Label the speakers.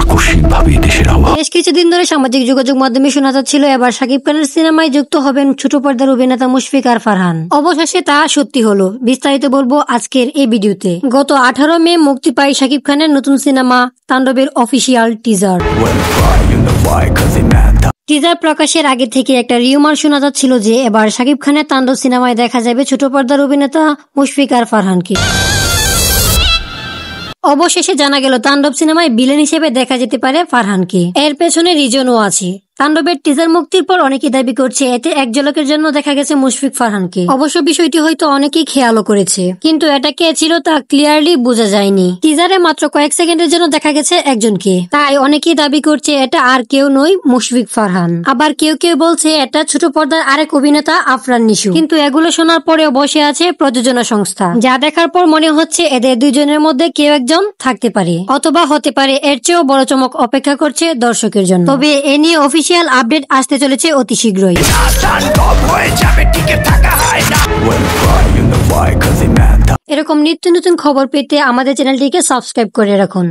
Speaker 1: আকস্মিকভাবে দেশের আবহাওয়া।
Speaker 2: বেশ কিছুদিন ধরে সামাজিক যোগাযোগ মাধ্যমে শোনা যাচ্ছিল এবার শাকিব খানের সিনেমায় যুক্ত হবেন ছোট পর্দার অভিনেতা মুশফিক আর ফারহান। অবশেষে তা সত্যি হলো। বিস্তারিত বলবো আজকের এই ভিডিওতে। গত 18 মে মুক্তি পায় শাকিব খানের নতুন সিনেমা তাণ্ডবের অফিসিয়াল টিজার। টিজার প্রকাশের আগে থেকে একটা রিউমার শোনা যাচ্ছিল যে এবার শাকিব খানের তাণ্ডব সিনেমায় দেখা যাবে ছোট পর্দার অভিনেতা মুশফিক আর ফারহানকে। অবশেষে জানা গেল তাণ্ডব সিনেমায় ভিলেন হিসেবে দেখা যেতে পারে ফারহানকে। এর পেছনে রিজনও আছে। তাণ্ডবের টিজার মুক্তির পর অনেকেই দাবি করছে এতে এক ঝলকের জন্য দেখা গেছে মুশফিক ফারহানকে। অবশ্য বিষয়টি হয়তো অনেকেই খেয়ালও করেছে, কিন্তু এটা কে ছিল তা ক্লিয়ারলি বোঝা যায়নি। টিজারে মাত্র কয়েক সেকেন্ডের জন্য দেখা গেছে একজনকে, তাই অনেকেই দাবি করছে এটা আর কেউ নয় মুশফিক ফারহান। আবার কেউ কেউ বলছে এটা ছোট পর্দার আরেক অভিনেতা আফরান নিশু। কিন্তু এগুলো শোনার পরেও বসে আছে প্রযোজনা সংস্থা, যা দেখার পর মনে হচ্ছে এদের দুইজনের মধ্যে কেউ একজন থাকতে পারে, অথবা হতে পারে এর চেয়েও বড় চমক অপেক্ষা করছে দর্শকের জন্য। তবে এ নিয়ে অফিসিয়াল আপডেট আসতে চলেছে অতি শীঘ্রই। এরকম নিত্য নতুন খবর পেতে আমাদের চ্যানেলটিকে সাবস্ক্রাইব করে রাখুন।